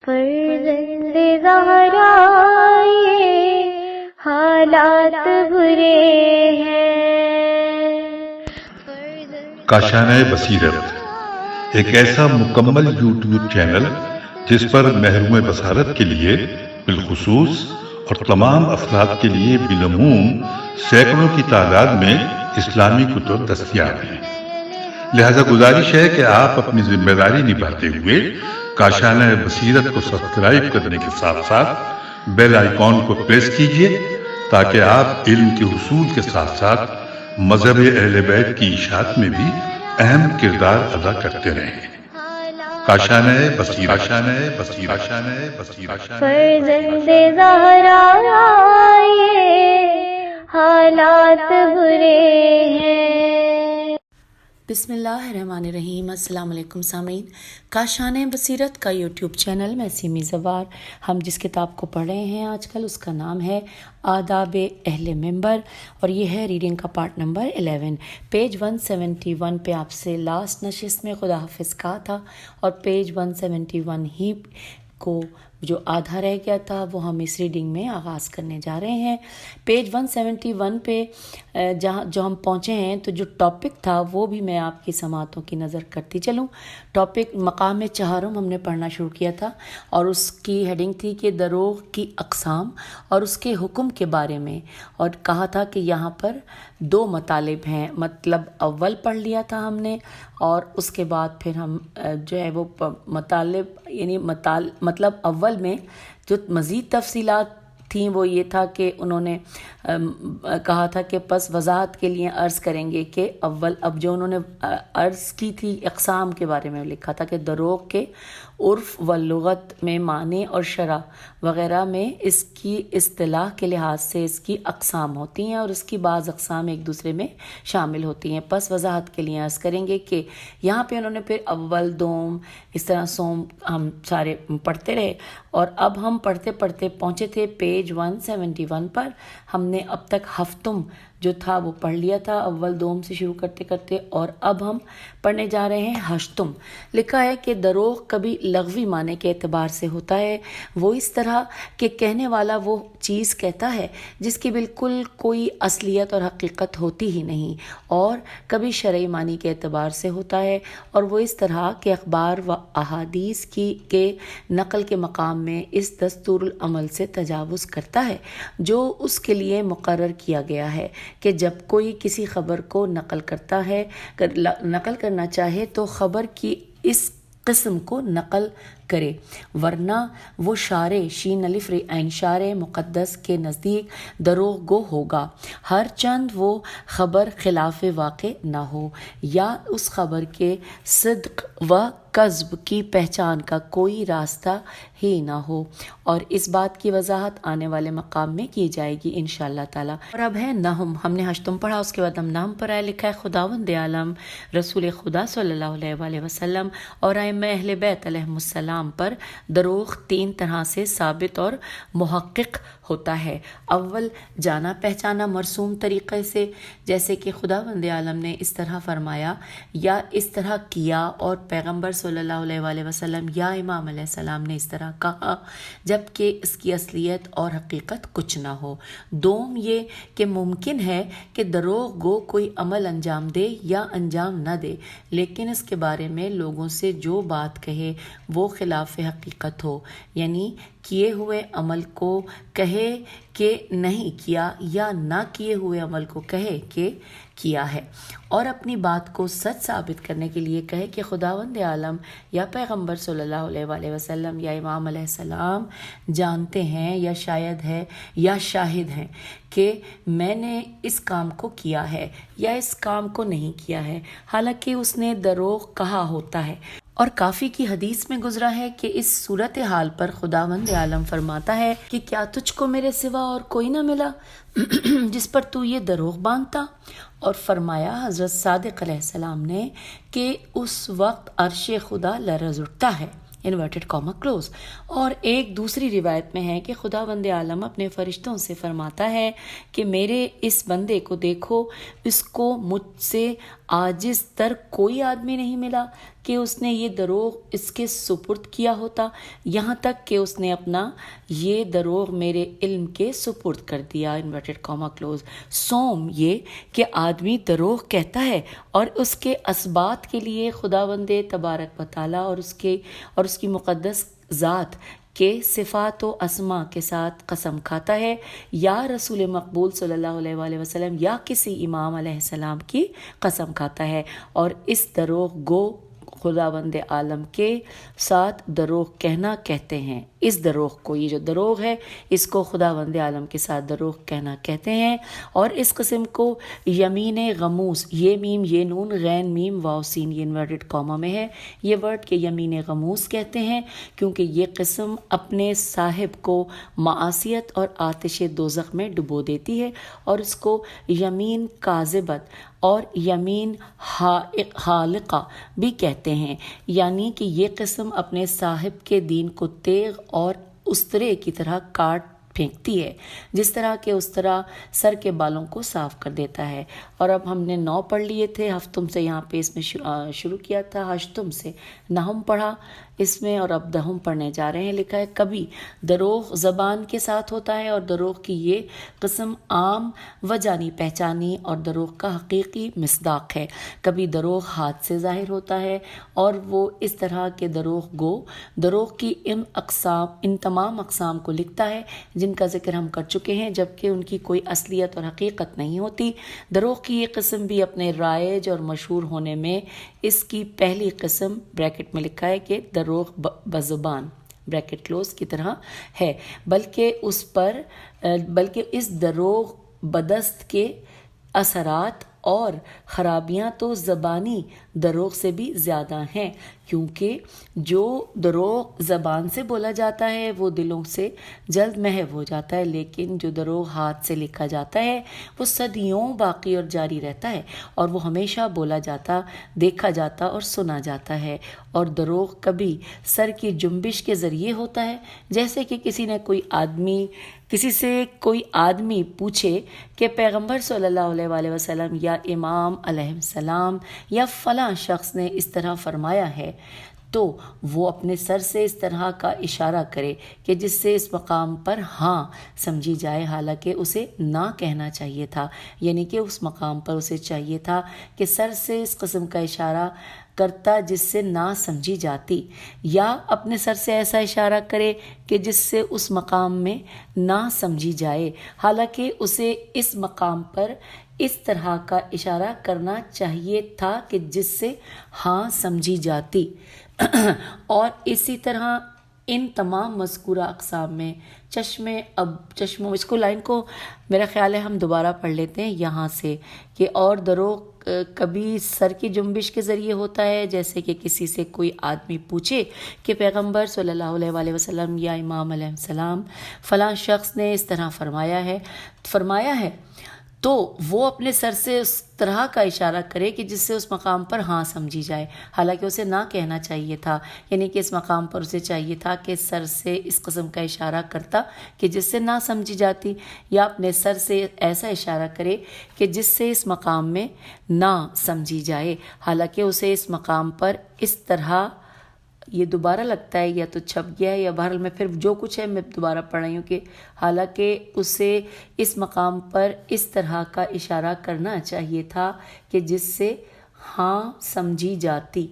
فرزند زہرا یہ حالات برے ہیں۔ کاشانۂ بصیرت ایک ایسا مکمل یوٹیوب چینل جس پر محروم بصارت کے لیے بالخصوص اور تمام افراد کے لیے بالعموم سینکڑوں کی تعداد میں اسلامی کتب دستیاب ہیں۔ لہذا گزارش ہے کہ آپ اپنی ذمہ داری نبھاتے ہوئے کاشانۂ بصیرت کو سبسکرائب کرنے کے ساتھ ساتھ بیل آئیکن کو پریس کیجیے تاکہ آپ علم کے حصول کے ساتھ ساتھ مذہب اہل بیت کی اشاعت میں بھی اہم کردار ادا کرتے رہیں۔ کاشانۂ بصیرت، کاشانۂ بصیرت، کاشانۂ بصیرت۔ فرزند زہرا یہ حالات برے ہیں۔ بسم اللہ الرحمن الرحیم۔ السلام علیکم سامعین، کاشانۂ بصیرت کا یوٹیوب چینل میں سیمی زوار، ہم جس کتاب کو پڑھ رہے ہیں آج کل اس کا نام ہے آداب اہل منبر، اور یہ ہے ریڈنگ کا پارٹ نمبر 11۔ پیج 171 پہ آپ سے لاسٹ نشست میں خدا حافظ کہا تھا، اور پیج 171 ہی کو جو آدھا رہ گیا تھا وہ ہم اس ریڈنگ میں آغاز کرنے جا رہے ہیں۔ پیج 171 پہ جہاں جو ہم پہنچے ہیں تو جو ٹاپک تھا وہ بھی میں آپ کی سماعتوں کی نظر کرتی چلوں۔ ٹاپک مقام چہارم ہم نے پڑھنا شروع کیا تھا، اور اس کی ہیڈنگ تھی کہ دروغ کی اقسام اور اس کے حکم کے بارے میں، اور کہا تھا کہ یہاں پر 2 مطالب ہیں۔ مطلب اول پڑھ لیا تھا ہم نے، اور اس کے بعد پھر ہم جو ہے وہ مطالب یعنی مطلب اول میں جو مزید تفصیلات تھیں وہ یہ تھا کہ انہوں نے کہا تھا کہ پس وضاحت کے لیے عرض کریں گے کہ اول اب جو انہوں نے عرض کی تھی اقسام کے بارے میں لکھا تھا کہ دروغ کے عرف و لغت میں معنی اور شرح وغیرہ میں اس کی اصطلاح کے لحاظ سے اس کی اقسام ہوتی ہیں، اور اس کی بعض اقسام ایک دوسرے میں شامل ہوتی ہیں۔ پس وضاحت کے لیے عرض کریں گے کہ یہاں پہ انہوں نے پھر اول دوم اس طرح سوم ہم سارے پڑھتے رہے، اور اب ہم پڑھتے پڑھتے پہنچے تھے پیج 171 پر۔ ہم نے اب تک ہفتم جو تھا وہ پڑھ لیا تھا اول دوم سے شروع کرتے کرتے، اور اب ہم پڑھنے جا رہے ہیں ہشتم۔ لکھا ہے کہ دروغ کبھی لغوی معنی کے اعتبار سے ہوتا ہے، وہ اس طرح کہ کہنے والا وہ چیز کہتا ہے جس کی بالکل کوئی اصلیت اور حقیقت ہوتی ہی نہیں، اور کبھی شرعی معنی کے اعتبار سے ہوتا ہے، اور وہ اس طرح کہ اخبار و احادیث کے نقل کے مقام میں اس دستور العمل سے تجاوز کرتا ہے جو اس کے لیے مقرر کیا گیا ہے کہ جب کوئی کسی خبر کو نقل کرنا چاہے تو خبر کی اس قسم کو نقل کرے، ورنہ وہ شارع شین الف ر عین شارع مقدس کے نزدیک دروغ گو ہوگا، ہر چند وہ خبر خلاف واقع نہ ہو یا اس خبر کے صدق و کذب کی پہچان کا کوئی راستہ ہی نہ ہو، اور اس بات کی وضاحت آنے والے مقام میں کی جائے گی انشاءاللہ تعالی۔ اور اب ہے نحم، ہم نے ہشتم پڑھا، اس کے بعد ہم نحم پر آئے۔ لکھا ہے خداوند عالم رسول خدا صلی اللہ علیہ وآلہ وسلم اور ائمہ اہل بیت علیہم السلام پر دروغ 3 طرح سے ثابت اور محقق ہوتا ہے۔ اول جانا پہچانا مرسوم طریقے سے، جیسے کہ خداوند عالم نے اس طرح فرمایا یا اس طرح کیا، اور پیغمبر صلی اللہ علیہ وآلہ وسلم یا امام علیہ السلام نے اس طرح کہا، جبکہ اس کی اصلیت اور حقیقت کچھ نہ ہو۔ دوم یہ کہ ممکن ہے کہ دروغ گو کوئی عمل انجام دے یا انجام نہ دے، لیکن اس کے بارے میں لوگوں سے جو بات کہے وہ خلاف حقیقت ہو، یعنی کیے ہوئے عمل کو کہے کہ نہیں کیا یا نہ کیے ہوئے عمل کو کہے کہ کیا ہے، اور اپنی بات کو سچ ثابت کرنے کے لیے کہے کہ خداوند عالم یا پیغمبر صلی اللہ علیہ وآلہ وسلم یا امام علیہ السلام جانتے ہیں یا شاید ہے یا شاہد ہیں کہ میں نے اس کام کو کیا ہے یا اس کام کو نہیں کیا ہے، حالانکہ اس نے دروغ کہا ہوتا ہے۔ اور کافی کی حدیث میں گزرا ہے کہ اس صورتحال پر خداوند عالم فرماتا ہے کہ کیا تجھ کو میرے سوا اور کوئی نہ ملا جس پر تو یہ دروغ باندھتا، اور فرمایا حضرت صادق علیہ السلام نے کہ اس وقت عرش خدا لرز اٹھتا ہے، انورٹڈ کاما کلوز۔ اور ایک دوسری روایت میں ہے کہ خداوند عالم اپنے فرشتوں سے فرماتا ہے کہ میرے اس بندے کو دیکھو، اس کو مجھ سے عاجز تر کوئی آدمی نہیں ملا کہ اس نے یہ دروغ اس کے سپرد کیا ہوتا، یہاں تک کہ اس نے اپنا یہ دروغ میرے علم کے سپرد کر دیا، انورٹڈ کاما کلوز۔ سوم یہ کہ آدمی دروغ کہتا ہے اور اس کے اسبات کے لیے خداوند تبارک و تعالیٰ اور اس کی مقدس ذات کے صفات و اسما کے ساتھ قسم کھاتا ہے، یا رسول مقبول صلی اللہ علیہ وآلہ وسلم یا کسی امام علیہ السلام کی قسم کھاتا ہے، اور اس دروغ گو خداوند عالم کے ساتھ دروغ کہنا کہتے ہیں۔ اس دروغ کو، یہ جو دروغ ہے، اس کو خداوند عالم کے ساتھ دروغ کہنا کہتے ہیں، اور اس قسم کو یمین غموس، یہ میم یہ نون غین میم واو سین یہ انورٹڈ کاما میں ہے، یہ ورڈ کے یمین غموس کہتے ہیں، کیونکہ یہ قسم اپنے صاحب کو معاصیت اور آتش دوزخ میں ڈبو دیتی ہے، اور اس کو یمین کاذبت اور یمین حالقہ بھی کہتے ہیں، یعنی کہ یہ قسم اپنے صاحب کے دین کو تیغ اور استرے کی طرح کاٹ پھینکتی ہے، جس طرح کہ استرا سر کے بالوں کو صاف کر دیتا ہے۔ اور اب ہم نے 9 پڑھ لیے تھے، ہفتم سے یہاں پہ اس میں شروع کیا تھا، ہشتم سے نہم پڑھا اس میں، اور اب دہم پڑھنے جا رہے ہیں۔ لکھا ہے کبھی دروغ زبان کے ساتھ ہوتا ہے، اور دروغ کی یہ قسم عام و جانی پہچانی اور دروغ کا حقیقی مصداق ہے۔ کبھی دروغ ہاتھ سے ظاہر ہوتا ہے، اور وہ اس طرح کے دروغ گو دروغ کی ان تمام اقسام کو لکھتا ہے جن کا ذکر ہم کر چکے ہیں، جبکہ ان کی کوئی اصلیت اور حقیقت نہیں ہوتی۔ دروغ کی یہ قسم بھی اپنے رائج اور مشہور ہونے میں اس کی پہلی قسم بریکٹ میں لکھا ہے کہ دروغ بزبان بریکٹ کلوز کی طرح ہے، بلکہ اس دروغ بدست کے اثرات اور خرابیاں تو زبانی دروغ سے بھی زیادہ ہیں، کیونکہ جو دروغ زبان سے بولا جاتا ہے وہ دلوں سے جلد محو ہو جاتا ہے، لیکن جو دروغ ہاتھ سے لکھا جاتا ہے وہ صدیوں باقی اور جاری رہتا ہے، اور وہ ہمیشہ بولا جاتا، دیکھا جاتا اور سنا جاتا ہے۔ اور دروغ کبھی سر کی جنبش کے ذریعے ہوتا ہے، جیسے کہ کسی سے کوئی آدمی پوچھے کہ پیغمبر صلی اللہ علیہ وآلہ وسلم یا امام علیہ السلام یا فلاں شخص نے اس طرح فرمایا ہے، تو وہ اپنے سر سے اس طرح کا اشارہ کرے کہ جس سے اس مقام پر ہاں سمجھی جائے، حالانکہ اسے نہ کہنا چاہیے تھا، یعنی کہ اس مقام پر اسے چاہیے تھا کہ سر سے اس قسم کا اشارہ کرتا جس سے نہ سمجھی جاتی، یا اپنے سر سے ایسا اشارہ کرے کہ جس سے اس مقام میں نہ سمجھی جائے، حالانکہ اسے اس مقام پر اس طرح کا اشارہ کرنا چاہیے تھا کہ جس سے ہاں سمجھی جاتی۔ اور اسی طرح ان تمام مذکورہ اقسام میں چشموں اس کو لائن کو میرا خیال ہے ہم دوبارہ پڑھ لیتے ہیں یہاں سے، کہ اور دروغ کبھی سر کی جنبش کے ذریعے ہوتا ہے، جیسے کہ کسی سے کوئی آدمی پوچھے کہ پیغمبر صلی اللہ علیہ وآلہ وسلم یا امام علیہ السلام فلاں شخص نے اس طرح فرمایا ہے، تو وہ اپنے سر سے اس طرح کا اشارہ کرے کہ جس سے اس مقام پر ہاں سمجھی جائے، حالانکہ اسے نہ کہنا چاہیے تھا، یعنی کہ اس مقام پر اسے چاہیے تھا کہ سر سے اس قسم کا اشارہ کرتا کہ جس سے نہ سمجھی جاتی، یا اپنے سر سے ایسا اشارہ کرے کہ جس سے اس مقام میں نہ سمجھی جائے، حالانکہ اسے اس مقام پر اس طرح، یہ دوبارہ لگتا ہے یا تو چھپ گیا ہے یا بہرحال میں پھر جو کچھ ہے میں دوبارہ پڑھ رہی ہوں، کہ حالانکہ اسے اس مقام پر اس طرح کا اشارہ کرنا چاہیے تھا کہ جس سے ہاں سمجھی جاتی۔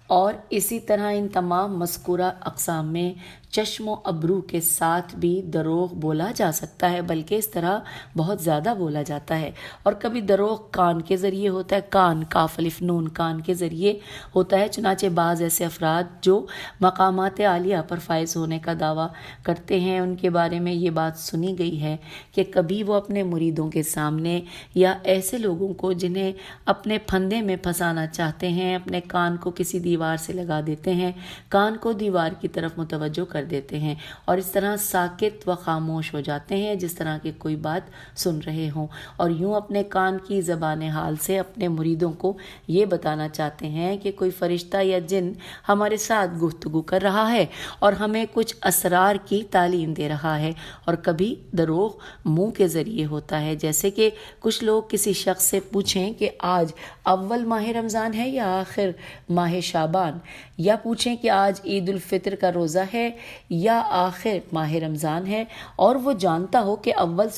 اور اسی طرح ان تمام مذکورہ اقسام میں چشم و ابرو کے ساتھ بھی دروغ بولا جا سکتا ہے، بلکہ اس طرح بہت زیادہ بولا جاتا ہے۔ اور کبھی دروغ کان کے ذریعے ہوتا ہے، کان کاف الف نون کان کے ذریعے ہوتا ہے، چنانچہ بعض ایسے افراد جو مقامات عالیہ پر فائز ہونے کا دعویٰ کرتے ہیں، ان کے بارے میں یہ بات سنی گئی ہے کہ کبھی وہ اپنے مریدوں کے سامنے یا ایسے لوگوں کو جنہیں اپنے پھندے میں پھنسانا چاہتے ہیں، اپنے کان کو کسی دیوار سے لگا دیتے ہیں، کان کو دیوار کی طرف متوجہ کر دیتے ہیں اور اس طرح ساکت و خاموش ہو جاتے ہیں جس طرح کہ کوئی بات سن رہے ہوں، اور یوں اپنے کان کی زبان حال سے اپنے مریدوں کو یہ بتانا چاہتے ہیں کہ کوئی فرشتہ یا جن ہمارے ساتھ گفتگو کر رہا ہے اور ہمیں کچھ اسرار کی تعلیم دے رہا ہے۔ اور کبھی دروغ منہ کے ذریعے ہوتا ہے، جیسے کہ کچھ لوگ کسی شخص سے پوچھیں کہ آج اول ماہ رمضان ہے یا آخر ماہ شعبان، یا پوچھیں کہ آج عید الفطر کا روزہ ہے یا آخر ماہ رمضان ہے، اور وہ جانتا ہو کہ اول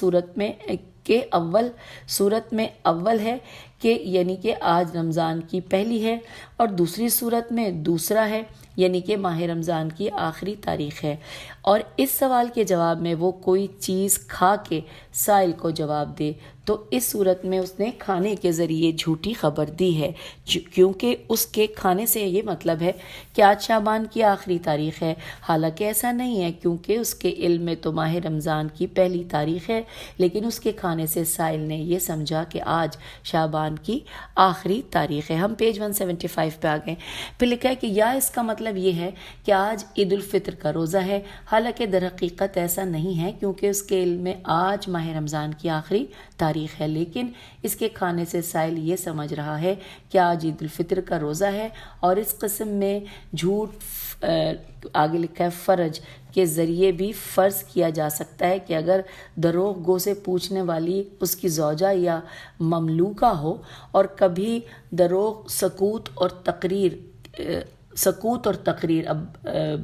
صورت میں اول ہے کہ یعنی کہ آج رمضان کی پہلی ہے، اور دوسری صورت میں دوسرا ہے یعنی کہ ماہ رمضان کی آخری تاریخ ہے، اور اس سوال کے جواب میں وہ کوئی چیز کھا کے سائل کو جواب دے تو اس صورت میں اس نے کھانے کے ذریعے جھوٹی خبر دی ہے، کیونکہ اس کے کھانے سے یہ مطلب ہے کہ آج شعبان کی آخری تاریخ ہے، حالانکہ ایسا نہیں ہے، کیونکہ اس کے علم میں تو ماہ رمضان کی پہلی تاریخ ہے، لیکن اس کے کھانے سے سائل نے یہ سمجھا کہ آج شعبان کی آخری تاریخ ہے۔ ہم پیج 175 پہ آ گئے۔ پھر لکھا ہے کہ یا اس کا مطلب یہ ہے کہ آج عید الفطر کا روزہ ہے، حالانکہ در حقیقت ایسا نہیں ہے، کیونکہ اس کے علم میں آج ماہ رمضان کی آخری تاریخ ہے، لیکن اس کے کھانے سے سائل یہ سمجھ رہا ہے کہ آج عید الفطر کا روزہ ہے، اور اس قسم میں جھوٹ آگے لکھا ہے فرج کے ذریعے بھی فرض کیا جا سکتا ہے کہ اگر دروغ گو سے پوچھنے والی اس کی زوجہ یا مملوکہ ہو، اور کبھی دروغ سکوت اور تقریر اب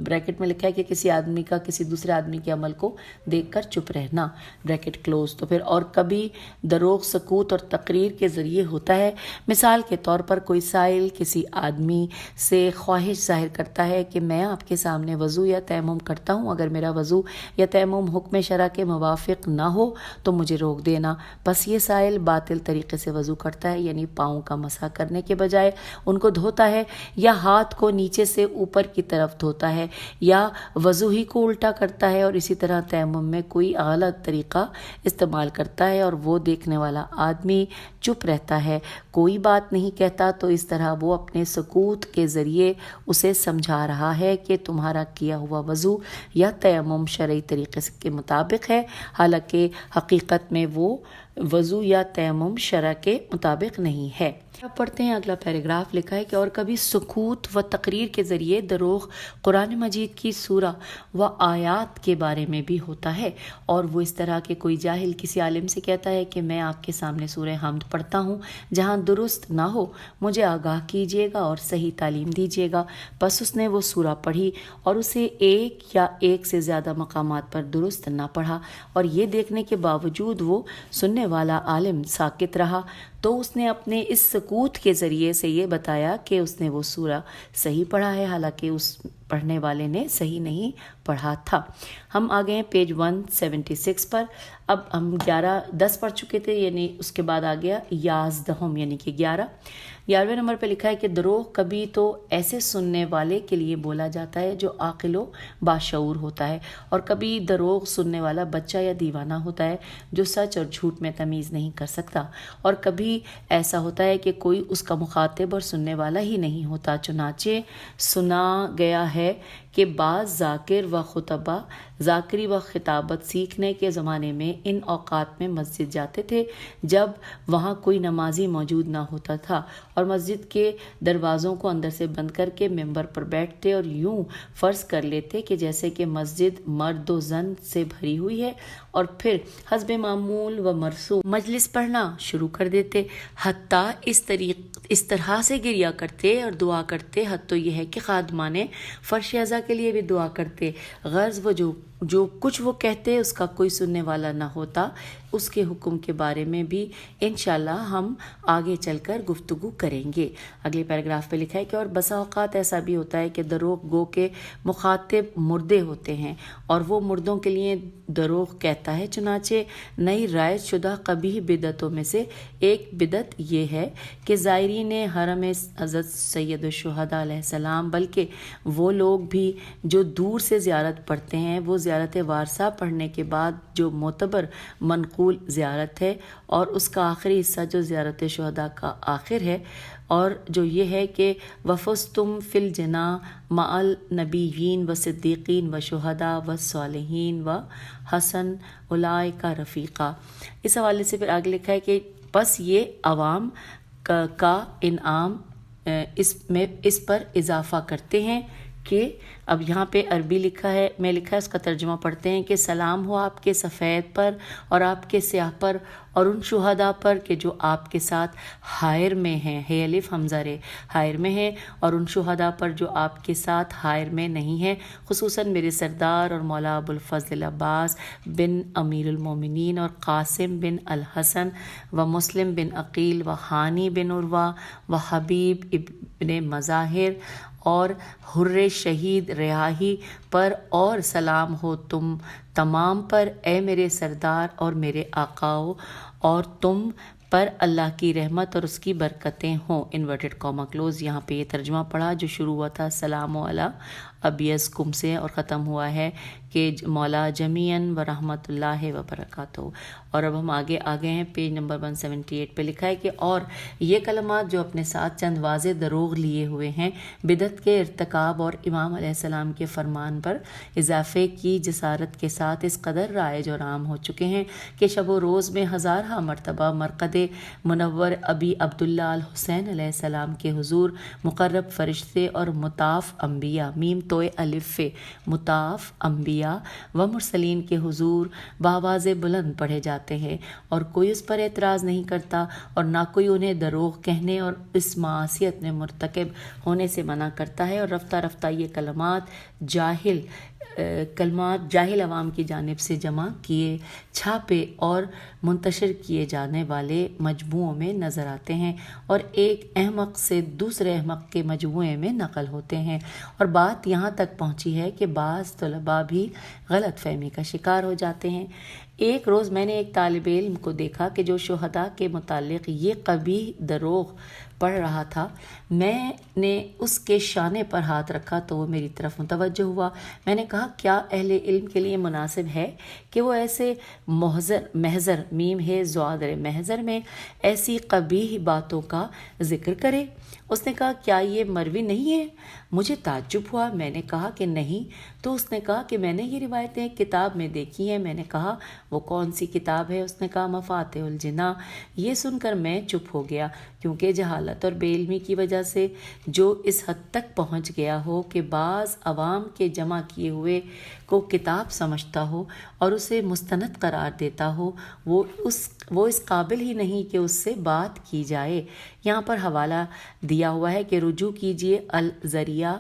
بریکٹ میں لکھا ہے کہ کسی آدمی کا کسی دوسرے آدمی کے عمل کو دیکھ کر چپ رہنا، بریکٹ کلوز، تو پھر اور کبھی دروغ سکوت اور تقریر کے ذریعے ہوتا ہے۔ مثال کے طور پر کوئی سائل کسی آدمی سے خواہش ظاہر کرتا ہے کہ میں آپ کے سامنے وضو یا تیمم کرتا ہوں، اگر میرا وضو یا تیمم حکم شرع کے موافق نہ ہو تو مجھے روک دینا۔ بس یہ سائل باطل طریقے سے وضو کرتا ہے، یعنی پاؤں کا مسح کرنے کے بجائے ان کو دھوتا ہے، یا ہاتھ کو نیچے سے اوپر کی طرف دھوتا ہے، یا وضو ہی کو الٹا کرتا ہے، اور اسی طرح تیمم میں کوئی غلط طریقہ استعمال کرتا ہے، اور وہ دیکھنے والا آدمی چپ رہتا ہے، کوئی بات نہیں کہتا، تو اس طرح وہ اپنے سکوت کے ذریعے اسے سمجھا رہا ہے کہ تمہارا کیا ہوا وضو یا تیمم شرعی طریقے کے مطابق ہے، حالانکہ حقیقت میں وہ وضو یا تیمم شرع کے مطابق نہیں ہے۔ اب پڑھتے ہیں اگلا پیراگراف۔ لکھا ہے کہ اور کبھی سکوت و تقریر کے ذریعے دروغ قرآن مجید کی سورہ و آیات کے بارے میں بھی ہوتا ہے، اور وہ اس طرح کہ کوئی جاہل کسی عالم سے کہتا ہے کہ میں آپ کے سامنے سورہ حمد پڑھتا ہوں، جہاں درست نہ ہو مجھے آگاہ کیجیے گا اور صحیح تعلیم دیجیے گا۔ بس اس نے وہ سورہ پڑھی اور اسے ایک یا ایک سے زیادہ مقامات پر درست نہ پڑھا، اور یہ دیکھنے کے باوجود وہ سننے والا عالم ساکت رہا، تو اس نے اپنے اس سکوت کے ذریعے سے یہ بتایا کہ اس نے وہ سورہ صحیح پڑھا ہے، حالانکہ اس پڑھنے والے نے صحیح نہیں پڑھا تھا۔ ہم آ گئے ہیں پیج 176 پر۔ اب ہم 10 پڑھ چکے تھے، یعنی اس کے بعد آ گیا 11 یعنی کہ 11ویں نمبر پہ لکھا ہے کہ دروغ کبھی تو ایسے سننے والے کے لیے بولا جاتا ہے جو عاقل و باشعور ہوتا ہے، اور کبھی دروغ سننے والا بچہ یا دیوانہ ہوتا ہے جو سچ اور جھوٹ میں تمیز نہیں کر سکتا، اور کبھی ایسا ہوتا ہے کہ کوئی اس کا مخاطب اور سننے والا ہی نہیں ہوتا۔ چنانچہ سنا گیا ہے کہ بعض ذاکری و خطابت سیکھنے کے زمانے میں ان اوقات میں مسجد جاتے تھے جب وہاں کوئی نمازی موجود نہ ہوتا تھا، اور مسجد کے دروازوں کو اندر سے بند کر کے ممبر پر بیٹھتے اور یوں فرض کر لیتے کہ جیسے کہ مسجد مرد و زن سے بھری ہوئی ہے، اور پھر حسب معمول و مرسوم مجلس پڑھنا شروع کر دیتے، حتیٰ اس طرح سے گریا کرتے اور دعا کرتے، حد تو یہ ہے کہ خادمان فرش اعضا کے لیے بھی دعا کرتے، غرض وہ جو کچھ وہ کہتے اس کا کوئی سننے والا نہ ہوتا۔ اس کے حکم کے بارے میں بھی انشاءاللہ ہم آگے چل کر گفتگو کریں گے۔ اگلے پیراگراف پہ لکھا ہے کہ اور بسا اوقات ایسا بھی ہوتا ہے کہ دروغ گو کے مخاطب مردے ہوتے ہیں اور وہ مردوں کے لیے دروغ کہتا ہے۔ چنانچہ نئی رائج شدہ قبیح بدعتوں میں سے ایک بدعت یہ ہے کہ زائرین حرم حضرت سید الشہداء علیہ السلام، بلکہ وہ لوگ بھی جو دور سے زیارت پڑھتے ہیں، وہ زیارت وارثہ پڑھنے کے بعد جو معتبر منقول زیارت ہے اور اس کا آخری حصہ جو زیارت شہداء کا آخر ہے، اور جو یہ ہے کہ وفزتم فی الجنہ مع النبیین و صدیقین و شہداء و صالحین و حسن اولئک رفیقا. اس حوالے سے پھر آگے لکھا ہے کہ بس یہ عوام کا انعام اس پر اضافہ کرتے ہیں کہ اب یہاں پہ عربی لکھا ہے، میں لکھا ہے، اس کا ترجمہ پڑھتے ہیں کہ سلام ہو آپ کے سفید پر اور آپ کے سیاہ پر اور ان شہداء پر کہ جو آپ کے ساتھ حائر میں ہیں، ہے الف حمزہ رے، حائر میں ہیں، اور ان شہداء پر جو آپ کے ساتھ حائر میں نہیں ہیں، خصوصاً میرے سردار اور مولا ابو الفضل عباس بن امیر المومنین اور قاسم بن الحسن و مسلم بن عقیل و ہانی بن عروہ و حبیب ابن مظاہر اور حر شہید ریاحی پر، اور سلام ہو تم تمام پر اے میرے سردار اور میرے آقاؤ، اور تم پر اللہ کی رحمت اور اس کی برکتیں ہوں. Inverted comma close. یہاں پہ یہ ترجمہ پڑھا جو شروع ہوا تھا سلام علی ابیزکم سے اور ختم ہوا ہے کہ مولا جمیعاً و رحمت اللہ وبرکاتہ. اور اب ہم آگے ہیں پیج نمبر 178 پہ لکھا ہے کہ اور یہ کلمات جو اپنے ساتھ چند واضح دروغ لیے ہوئے ہیں، بدعت کے ارتکاب اور امام علیہ السلام کے فرمان پر اضافے کی جسارت کے ساتھ اس قدر رائج اور عام ہو چکے ہیں کہ شب و روز میں ہزارہ مرتبہ مرقد منور ابی عبداللہ الحسین علیہ السلام کے حضور مقرب فرشتے اور مطاف انبیاء میم توئے الف مطاف انبیاء و مرسلین کے حضور بآواز بلند پڑھے جاتے ہیں، اور کوئی اس پر اعتراض نہیں کرتا اور نہ کوئی انہیں دروغ کہنے اور اس معصیت میں مرتکب ہونے سے منع کرتا ہے. اور رفتہ رفتہ یہ کلمات جاہل عوام کی جانب سے جمع کیے، چھاپے اور منتشر کیے جانے والے مجموعوں میں نظر آتے ہیں اور ایک احمق سے دوسرے احمق کے مجموعے میں نقل ہوتے ہیں. اور بات یہاں تک پہنچی ہے کہ بعض طلباء بھی غلط فہمی کا شکار ہو جاتے ہیں. ایک روز میں نے ایک طالب علم کو دیکھا کہ جو شہداء کے متعلق یہ قبیح دروغ پڑھ رہا تھا. میں نے اس کے شانے پر ہاتھ رکھا تو وہ میری طرف متوجہ ہوا. میں نے کہا کیا اہل علم کے لیے مناسب ہے کہ وہ ایسے محضر میم ہے زوادر محضر میں ایسی قبیح باتوں کا ذکر کرے؟ اس نے کہا کیا یہ مروی نہیں ہے؟ مجھے تعجب ہوا. میں نے کہا کہ نہیں. تو اس نے کہا کہ میں نے یہ روایتیں کتاب میں دیکھی ہیں. میں نے کہا وہ کون سی کتاب ہے؟ اس نے کہا مفاتح الجنہ. یہ سن کر میں چپ ہو گیا کیونکہ جہالت اور بے علمی کی وجہ سے جو اس حد تک پہنچ گیا ہو کہ بعض عوام کے جمع کیے ہوئے کو کتاب سمجھتا ہو اور اسے مستند قرار دیتا ہو، وہ اس قابل ہی نہیں کہ اس سے بات کی جائے. یہاں پر حوالہ دیا ہوا ہے کہ رجوع کیجیے الذریعہ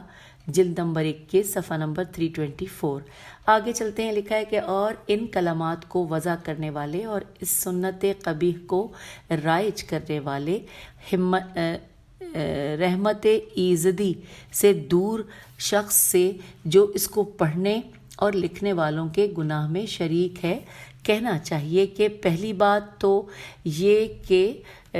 جلد نمبر 21 صفحہ نمبر 324. آگے چلتے ہیں. لکھا ہے کہ اور ان کلمات کو وضع کرنے والے اور اس سنت قبیح کو رائج کرنے والے رحمت ایزدی سے دور شخص سے جو اس کو پڑھنے اور لکھنے والوں کے گناہ میں شریک ہے کہنا چاہیے کہ پہلی بات تو یہ کہ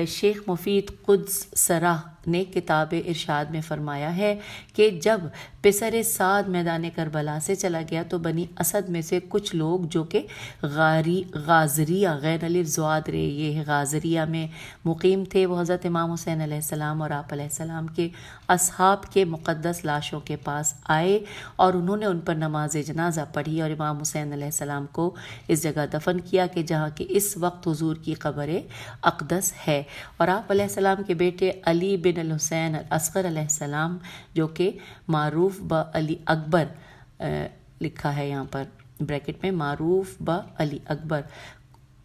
شیخ مفید قدس سرا نے کتاب ارشاد میں فرمایا ہے کہ جب پسر سعد میدان کربلا سے چلا گیا تو بنی اسد میں سے کچھ لوگ جو کہ غازریہ غیر الف زواد رے یہ غازریہ میں مقیم تھے، وہ حضرت امام حسین علیہ السلام اور آپ علیہ السلام کے اصحاب کے مقدس لاشوں کے پاس آئے اور انہوں نے ان پر نماز جنازہ پڑھی اور امام حسین علیہ السلام کو اس جگہ دفن کیا کہ جہاں کہ اس وقت حضور کی قبر اقدس ہے. اور آپ علیہ السلام کے بیٹے علی بن الحسین الاصغر علیہ السلام جو کہ معروف علی اکبر لکھا ہے یہاں پر بریکٹ میں، معروف علی اکبر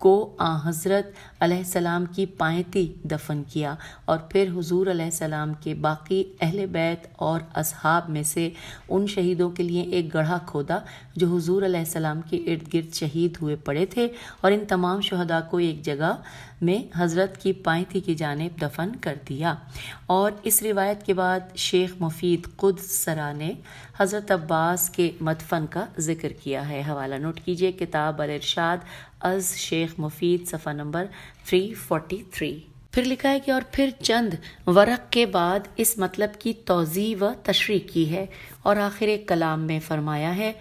کو حضرت علیہ السلام کی پائنتی دفن کیا اور پھر حضور علیہ السلام کے باقی اہل بیت اور اصحاب میں سے ان شہیدوں کے لیے ایک گڑھا کھودا جو حضور علیہ السلام کے ارد گرد شہید ہوئے پڑے تھے، اور ان تمام شہداء کو ایک جگہ میں حضرت کی پائنتی کی جانب دفن کر دیا. اور اس روایت کے بعد شیخ مفید قدس سرا نے حضرت عباس کے مدفن کا ذکر کیا ہے. حوالہ نوٹ کیجیے کتاب الارشاد از شیخ مفید صفحہ نمبر 343. پھر لکھا ہے کہ اور پھر چند ورق کے بعد اس مطلب کی توضیح و تشریح کی ہے اور آخر کلام میں فرمایا ہے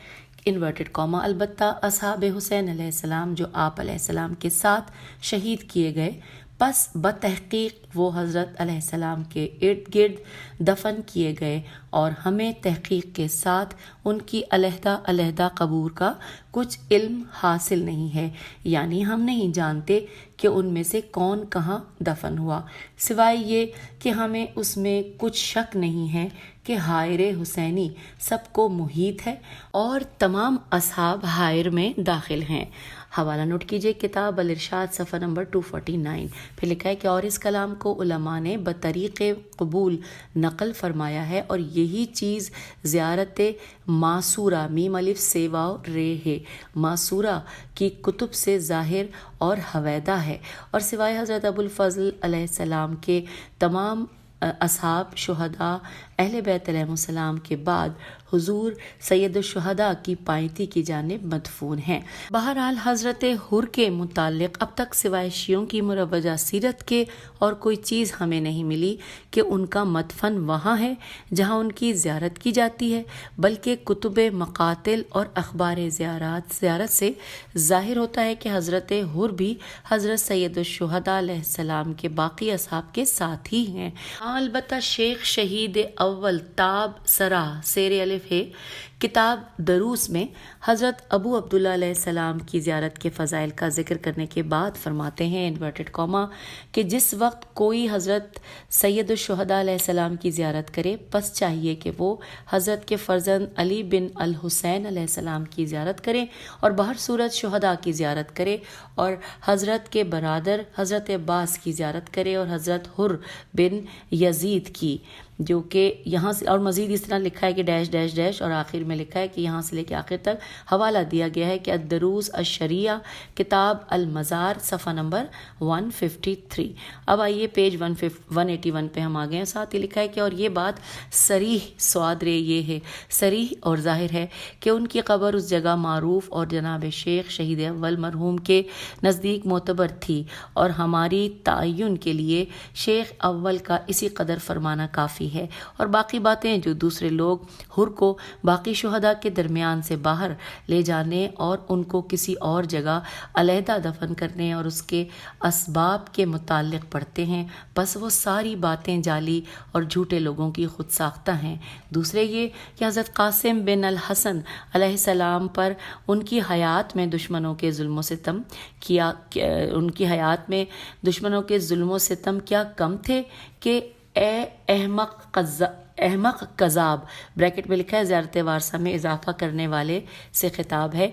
انورٹڈ کاما البتہ اصحاب حسین علیہ السلام جو آپ علیہ السلام کے ساتھ شہید کیے گئے پس بتحقیق وہ حضرت علیہ السلام کے ارد گرد دفن کیے گئے اور ہمیں تحقیق کے ساتھ ان کی علیحدہ علیحدہ قبور کا کچھ علم حاصل نہیں ہے، یعنی ہم نہیں جانتے کہ ان میں سے کون کہاں دفن ہوا، سوائے یہ کہ ہمیں اس میں کچھ شک نہیں ہے کہ حائر حسینی سب کو محیط ہے اور تمام اصحاب حائر میں داخل ہیں۔ حوالہ نوٹ کیجئے کتاب الارشاد صفحہ نمبر 249۔ پھر لکھا ہے کہ اور اس کلام کو علماء نے بطریق قبول نقل فرمایا ہے اور یہی چیز زیارت معصورہ میم الف سے واو رے ہے معصورہ کی کتب سے ظاہر اور حویدہ ہے، اور سوائے حضرت ابو الفضل علیہ السلام کے تمام اصحاب شہداء اہل بیت علیہ السلام کے بعد حضور سید الشہداء کی پائیتی کی جانب مدفون ہیں۔ بہرحال حضرت حر کے متعلق اب تک سوائے شیعوں کی مروجہ سیرت کے اور کوئی چیز ہمیں نہیں ملی کہ ان کا مدفن وہاں ہے جہاں ان کی زیارت کی جاتی ہے، بلکہ کتب مقاتل اور اخبار زیارت سے ظاہر ہوتا ہے کہ حضرت حر بھی حضرت سید الشہداء علیہ السلام کے باقی اصحاب کے ساتھ ہی ہیں۔ البتہ شیخ شہید اول تاب سرا سیر الف ہے کتاب دروس میں حضرت ابو عبداللہ علیہ السلام کی زیارت کے فضائل کا ذکر کرنے کے بعد فرماتے ہیں انورٹڈ کاما کہ جس وقت کوئی حضرت سید الشہداء علیہ السلام کی زیارت کرے پس چاہیے کہ وہ حضرت کے فرزند علی بن الحسین علیہ السلام کی زیارت کرے اور بہر صورت شہداء کی زیارت کرے اور حضرت کے برادر حضرت عباس کی زیارت کرے اور حضرت حر بن یزید کی، جو کہ یہاں سے اور مزید اس طرح لکھا ہے کہ ڈیش ڈیش ڈیش اور آخر میں لکھا ہے کہ یہاں سے لے کے آخر تک حوالہ دیا گیا ہے کہ الدروس الشریعہ کتاب المزار صفحہ نمبر 153۔ اب آئیے پیج 181 پہ ہم آ گئے ہیں، ساتھ ہی لکھا ہے کہ اور یہ بات صریح سواد رے یہ ہے صریح اور ظاہر ہے کہ ان کی قبر اس جگہ معروف اور جناب شیخ شہید اول مرحوم کے نزدیک معتبر تھی، اور ہماری تعین کے لیے شیخ اول کا اسی قدر فرمانا کافی ہے، اور باقی باتیں جو دوسرے لوگ حر کو باقی شہداء کے درمیان سے باہر لے جانے اور ان کو کسی اور جگہ علیحدہ دفن کرنے اور اس کے اسباب کے متعلق پڑھتے ہیں، بس وہ ساری باتیں جعلی اور جھوٹے لوگوں کی خود ساختہ ہیں۔ دوسرے یہ کہ حضرت قاسم بن الحسن علیہ السلام پر ان کی حیات میں دشمنوں کے ظلم و ستم کیا کم تھے کہ اے احمق کذاب بریکٹ میں لکھا ہے زیارت وارثہ میں اضافہ کرنے والے سے خطاب ہے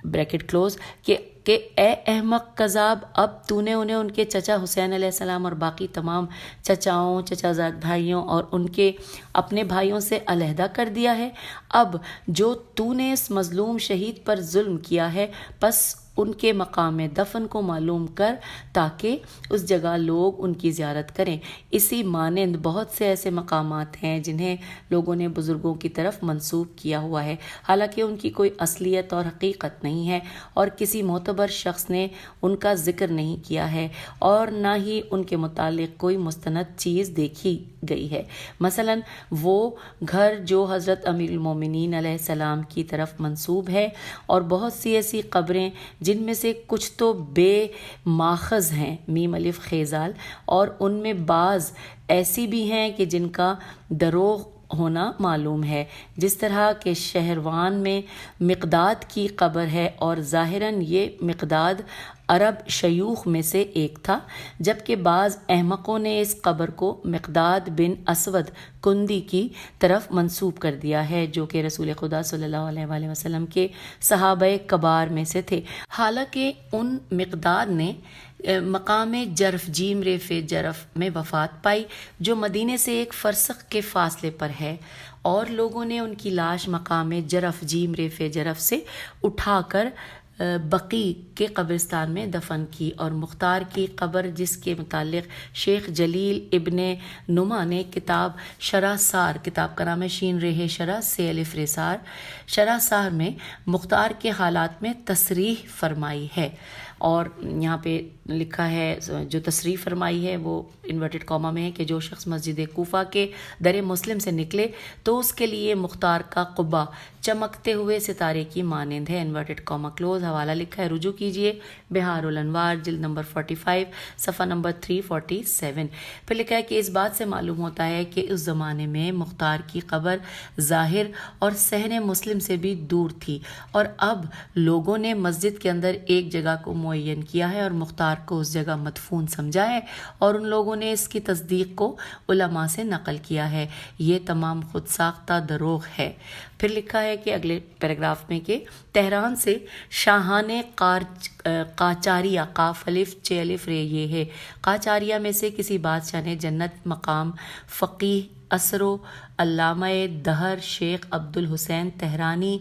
بریکٹ کلوز کہ اے احمق کذاب، اب تو نے انہیں ان کے چچا حسین علیہ السلام اور باقی تمام چچاؤں چچا زاد بھائیوں اور ان کے اپنے بھائیوں سے علیحدہ کر دیا ہے۔ اب جو تو نے اس مظلوم شہید پر ظلم کیا ہے پس ان کے مقام دفن کو معلوم کر تاکہ اس جگہ لوگ ان کی زیارت کریں۔ اسی مانند بہت سے ایسے مقامات ہیں جنہیں لوگوں نے بزرگوں کی طرف منسوب کیا ہوا ہے، حالانکہ ان کی کوئی اصلیت اور حقیقت نہیں ہے اور کسی معتبر شخص نے ان کا ذکر نہیں کیا ہے اور نہ ہی ان کے متعلق کوئی مستند چیز دیکھی گئی ہے۔ مثلا وہ گھر جو حضرت امیر المومنین علیہ السلام کی طرف منسوب ہے، اور بہت سی ایسی قبریں جن میں سے کچھ تو بے ماخذ ہیں میم الف خیزال، اور ان میں بعض ایسی بھی ہیں کہ جن کا دروغ ہونا معلوم ہے، جس طرح کہ شہروان میں مقداد کی قبر ہے اور ظاہراً یہ مقداد عرب شیوخ میں سے ایک تھا، جبکہ بعض احمقوں نے اس قبر کو مقداد بن اسود کندی کی طرف منسوب کر دیا ہے، جو کہ رسول خدا صلی اللہ علیہ وآلہ وسلم کے صحابہ کبار میں سے تھے، حالانکہ ان مقداد نے مقام جرف جیم ریف جرف میں وفات پائی جو مدینے سے 1 فرسخ کے فاصلے پر ہے، اور لوگوں نے ان کی لاش مقام جرف جیم ریف جرف سے اٹھا کر بقی کے قبرستان میں دفن کی، اور مختار کی قبر جس کے متعلق شیخ جلیل ابن نما نے کتاب شرح سار، کتاب کا نام ہے شین رہ شرح سے الف رسار، شرح سار میں مختار کے حالات میں تصریح فرمائی ہے، اور یہاں پہ لکھا ہے جو تصریح فرمائی ہے وہ انورٹڈ کاما میں ہے کہ جو شخص مسجد کوفہ کے در مسلم سے نکلے تو اس کے لیے مختار کا قبہ چمکتے ہوئے ستارے کی مانند ہے، انورٹڈ کاما کلوز۔ حوالہ لکھا ہے، رجوع کیجئے بہار الانوار جلد نمبر 45 صفحہ نمبر 347۔ پھر لکھا ہے کہ اس بات سے معلوم ہوتا ہے کہ اس زمانے میں مختار کی قبر ظاہر اور صحن مسلم سے بھی دور تھی، اور اب لوگوں نے مسجد کے اندر ایک جگہ کو معین کیا ہے اور مختار کو اس جگہ مدفون سمجھا ہے، اور ان لوگوں نے اس کی تصدیق کو علماء سے نقل کیا ہے۔ یہ تمام خود ساختہ دروغ ہے۔ پھر لکھا ہے کہ اگلے پیراگراف میں کہ تہران سے شاہان قاچاریہ قاف الف چ الف رے یہ ہے، قاچاریہ میں سے کسی بادشاہ نے جنت مقام فقیہ اسرو علامہ دہر شیخ عبد الحسین تہرانی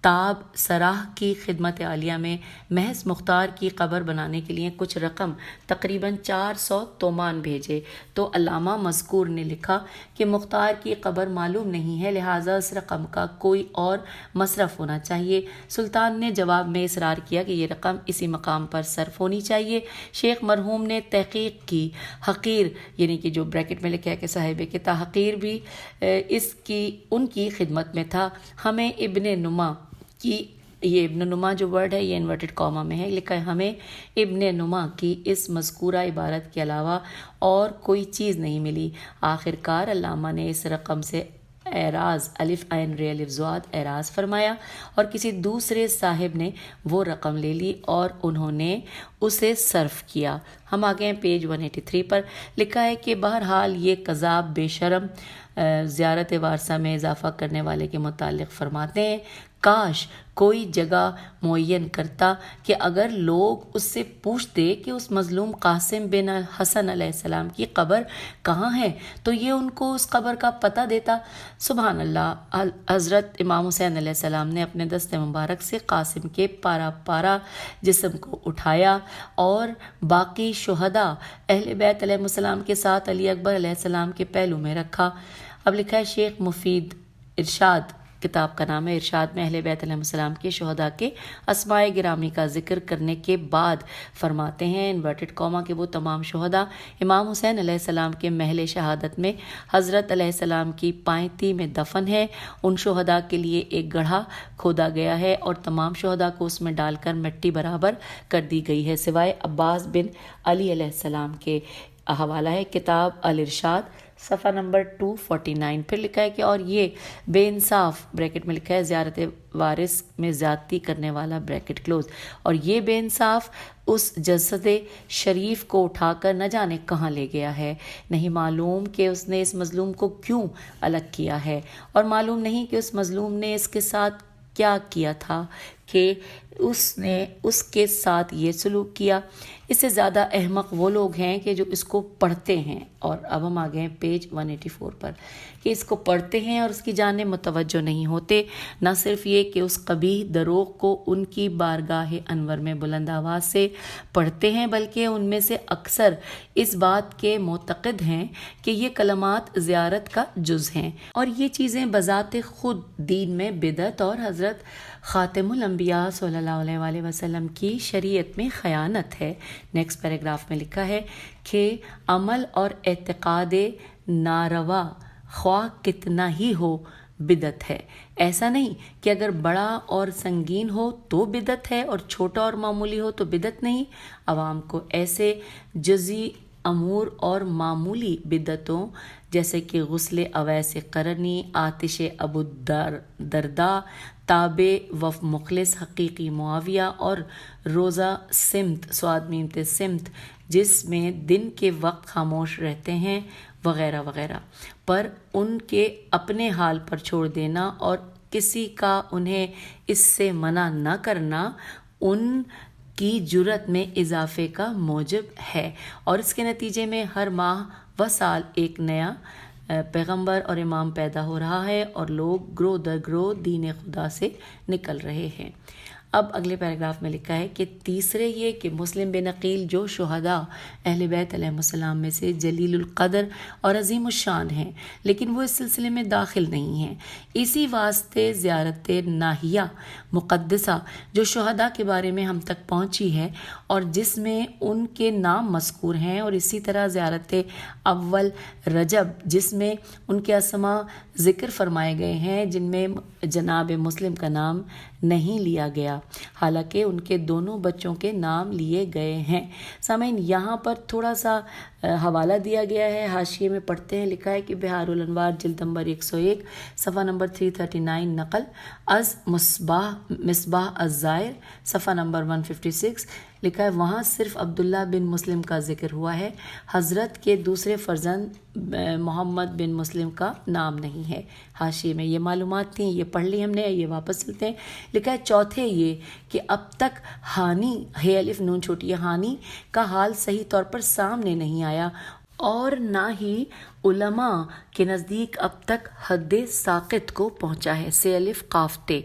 تاب سراہ کی خدمت عالیہ میں محض مختار کی قبر بنانے کے لیے کچھ رقم تقریباً 400 تومان بھیجے، تو علامہ مذکور نے لکھا کہ مختار کی قبر معلوم نہیں ہے، لہٰذا اس رقم کا کوئی اور مصرف ہونا چاہیے۔ سلطان نے جواب میں اصرار کیا کہ یہ رقم اسی مقام پر صرف ہونی چاہیے۔ شیخ مرحوم نے تحقیق کی، حقیر یعنی کہ جو بریکٹ میں لکھا ہے کہ صاحب کے تحقیر بھی ان کی خدمت میں تھا۔ ہمیں ابن نما کی، یہ ابن نما جو ورڈ ہے یہ انورٹڈ کاما میں ہے، لکھا ہے ہمیں ابن نما کی اس مذکورہ عبارت کے علاوہ اور کوئی چیز نہیں ملی۔ آخر کار علامہ نے اس رقم سے اعراض الف عین رے الف زاد اعراض فرمایا، اور کسی دوسرے صاحب نے وہ رقم لے لی اور انہوں نے اسے صرف کیا۔ ہم آگے ہیں پیج 183 پر، لکھا ہے کہ بہرحال یہ قذاب بے شرم زیارت وارثہ میں اضافہ کرنے والے کے متعلق فرماتے ہیں، کاش کوئی جگہ معین کرتا کہ اگر لوگ اس سے پوچھتے کہ اس مظلوم قاسم بن حسن علیہ السلام کی قبر کہاں ہے تو یہ ان کو اس قبر کا پتہ دیتا۔ سبحان اللہ۔ حضرت امام حسین علیہ السلام نے اپنے دست مبارک سے قاسم کے پارا پارا جسم کو اٹھایا اور باقی شہداء اہل بیت علیہ السلام کے ساتھ علی اکبر علیہ السلام کے پہلو میں رکھا۔ اب لکھا ہے شیخ مفید ارشاد، کتاب کا نام ہے ارشاد، میں اہل بیت علیہ السلام کے شہداء کے اسماء گرامی کا ذکر کرنے کے بعد فرماتے ہیں انورٹڈ کاما کہ وہ تمام شہداء امام حسین علیہ السلام کے محل شہادت میں حضرت علیہ السلام کی پائنتی میں دفن ہے۔ ان شہداء کے لیے ایک گڑھا کھودا گیا ہے اور تمام شہداء کو اس میں ڈال کر مٹی برابر کر دی گئی ہے سوائے عباس بن علی علیہ السلام کے۔ حوالہ ہے کتاب الارشاد صفحہ نمبر 249۔ پھر لکھا ہے کہ اور یہ بے انصاف بریکٹ میں لکھا ہے زیارت وارث میں زیادتی کرنے والا بریکٹ کلوز، اور یہ بے انصاف اس جسد شریف کو اٹھا کر نہ جانے کہاں لے گیا ہے، نہیں معلوم کہ اس نے اس مظلوم کو کیوں الگ کیا ہے، اور معلوم نہیں کہ اس مظلوم نے اس کے ساتھ کیا کیا تھا کہ اس نے اس کے ساتھ یہ سلوک کیا۔ اس سے زیادہ احمق وہ لوگ ہیں کہ جو اس کو پڑھتے ہیں، اور اب ہم آگے ہیں پیج 184 پر، کہ اس کو پڑھتے ہیں اور اس کی جانب متوجہ نہیں ہوتے۔ نہ صرف یہ کہ اس قبیح دروغ کو ان کی بارگاہ انور میں بلند آواز سے پڑھتے ہیں، بلکہ ان میں سے اکثر اس بات کے معتقد ہیں کہ یہ کلمات زیارت کا جز ہیں، اور یہ چیزیں بذات خود دین میں بدعت اور حضرت خاتم الانبیاء صلی اللہ علیہ وآلہ وسلم کی شریعت میں خیانت ہے۔ نیکسٹ پیراگراف میں لکھا ہے کہ عمل اور اعتقاد ناروا خواہ کتنا ہی ہو بدعت ہے۔ ایسا نہیں کہ اگر بڑا اور سنگین ہو تو بدعت ہے اور چھوٹا اور معمولی ہو تو بدعت نہیں۔ عوام کو ایسے جزئی امور اور معمولی بدعتوں جیسے کہ غسل اویس قرنی، آتش ابو درداء، تابع وف مخلص حقیقی معاویہ، اور روزہ سمت سواد میمت سمت جس میں دن کے وقت خاموش رہتے ہیں وغیرہ وغیرہ پر ان کے اپنے حال پر چھوڑ دینا اور کسی کا انہیں اس سے منع نہ کرنا ان کی جرت میں اضافے کا موجب ہے، اور اس کے نتیجے میں ہر ماہ و سال ایک نیا پیغمبر اور امام پیدا ہو رہا ہے اور لوگ گروہ در گروہ دین خدا سے نکل رہے ہیں۔ اب اگلے پیراگراف میں لکھا ہے کہ تیسرے یہ کہ مسلم بن عقیل جو شہداء اہل بیت علیہ السلام میں سے جلیل القدر اور عظیم الشان ہیں، لیکن وہ اس سلسلے میں داخل نہیں ہیں۔ اسی واسطے زیارت ناحیہ مقدسہ جو شہداء کے بارے میں ہم تک پہنچی ہے اور جس میں ان کے نام مذکور ہیں، اور اسی طرح زیارت اول رجب جس میں ان کے اسماء ذکر فرمائے گئے ہیں، جن میں جناب مسلم کا نام نہیں لیا گیا، حالانکہ ان کے دونوں بچوں کے نام لیے گئے ہیں۔ سامعین، یہاں پر تھوڑا سا حوالہ دیا گیا ہے، حاشیے میں پڑھتے ہیں۔ لکھا ہے کہ بہار الانوار جلد نمبر 101 صفحہ نمبر 339 نقل از مصباح الزائر صفحہ نمبر 156 لکھا ہے وہاں صرف عبداللہ بن مسلم کا ذکر ہوا ہے، حضرت کے دوسرے فرزند محمد بن مسلم کا نام نہیں ہے۔ حاشیے میں یہ معلومات تھیں، یہ پڑھ لی ہم نے، یہ واپس چلتے ہیں۔ لکھا ہے چوتھے یہ کہ اب تک ہانی ہے الف نون چھوٹی ہانی کا حال صحیح طور پر سامنے نہیں آیا، اور نہ ہی علماء کے نزدیک اب تک حد ساقط کو پہنچا ہے، سے الف قافتے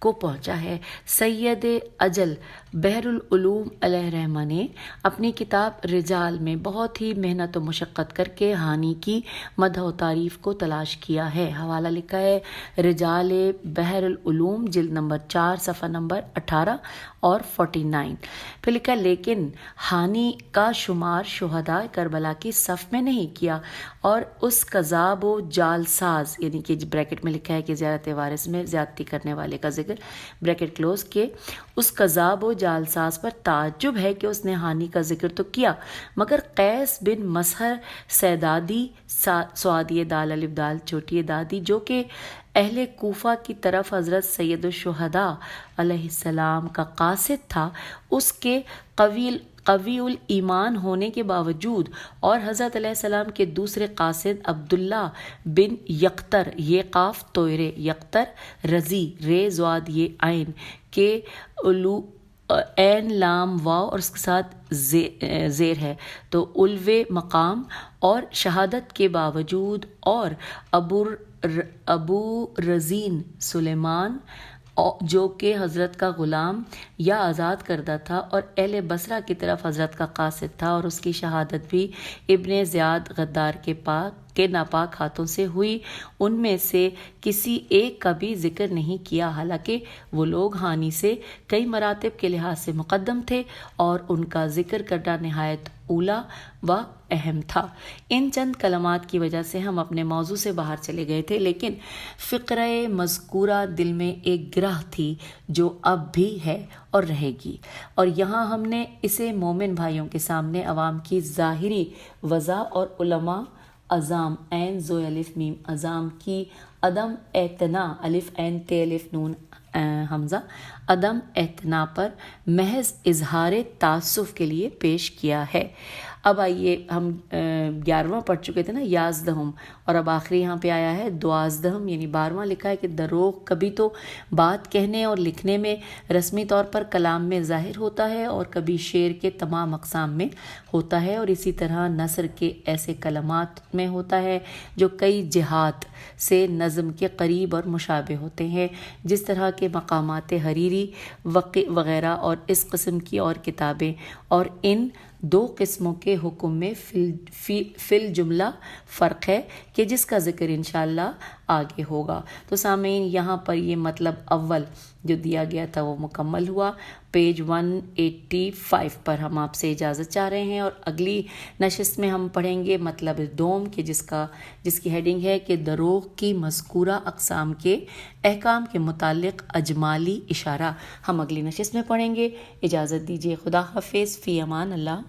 کو پہنچا ہے۔ سید اجل بحر العلوم علیہ رحمہ نے اپنی کتاب رجال میں بہت ہی محنت و مشقت کر کے ہانی کی مدح و تعریف کو تلاش کیا ہے۔ حوالہ لکھا ہے رجال بحر العلوم جلد نمبر 4 صفحہ نمبر 18 اور 49۔ پھر لکھا لیکن ہانی کا شمار شہداء کربلا کی صف میں نہیں کیا، اور اس کذاب و جال ساز یعنی کہ بریکٹ میں لکھا ہے کہ زیارت وارث میں زیادتی کرنے والے کا ذکر بریکٹ کلوز کے، اس کذاب و جال ساز پر تعجب ہے کہ اس نے ہانی کا ذکر تو کیا، مگر قیس بن مسہر سیدادی سعادی دال الف دال چھوٹی دادی جو کہ اہل کوفہ کی طرف حضرت سید الشہداء علیہ السلام کا قاصد تھا، اس کے قوی الایمان ہونے کے باوجود اور حضرت علیہ السلام کے دوسرے قاصد عبداللہ بن یقطر یہ قاف توئرے یقطر رضی رے زواد یہ عین کے عین لام واو اور اس کے ساتھ زیر ہے تو الو مقام اور شہادت کے باوجود، اور ابو رزین سلیمان جو کہ حضرت کا غلام یا آزاد کردہ تھا اور اہل بصرہ کی طرف حضرت کا قاصد تھا، اور اس کی شہادت بھی ابن زیاد غدار کے ناپاک ہاتھوں سے ہوئی، ان میں سے کسی ایک کا بھی ذکر نہیں کیا، حالانکہ وہ لوگ ہانی سے کئی مراتب کے لحاظ سے مقدم تھے اور ان کا ذکر کرنا نہایت اولا و اہم تھا۔ ان چند کلمات کی وجہ سے ہم اپنے موضوع سے باہر چلے گئے تھے، لیکن فقرہ مذکورہ دل میں ایک گرہ تھی جو اب بھی ہے اور رہے گی، اور یہاں ہم نے اسے مومن بھائیوں کے سامنے عوام کی ظاہری وضع اور علماء عظام عین زو الف میم عظام کی عدم اعتنا الف عین تے الف نون حمزہ عدم اعتنا پر محض اظہار تعصف کے لیے پیش کیا ہے۔ اب آئیے، ہم 11واں پڑھ چکے تھے نا یازدہم، اور اب آخری یہاں پہ آیا ہے دوازدہم یعنی 12واں۔ لکھا ہے کہ دروغ کبھی تو بات کہنے اور لکھنے میں رسمی طور پر کلام میں ظاہر ہوتا ہے، اور کبھی شعر کے تمام اقسام میں ہوتا ہے، اور اسی طرح نثر کے ایسے کلمات میں ہوتا ہے جو کئی جہات سے نظم کے قریب اور مشابہ ہوتے ہیں، جس طرح کے مقامات حریری وغیرہ اور اس قسم کی اور کتابیں، اور ان دو قسموں کے حکم میں فی الجملہ فرق ہے کہ جس کا ذکر انشاءاللہ آگے ہوگا۔ تو سامعین، یہاں پر یہ مطلب اول جو دیا گیا تھا وہ مکمل ہوا۔ پیج 185 پر ہم آپ سے اجازت چاہ رہے ہیں، اور اگلی نشست میں ہم پڑھیں گے مطلب دوم کہ جس کی ہیڈنگ ہے کہ دروغ کی مذکورہ اقسام کے احکام کے متعلق اجمالی اشارہ۔ ہم اگلی نشست میں پڑھیں گے۔ اجازت دیجیے، خدا حافظ، فی امان اللہ۔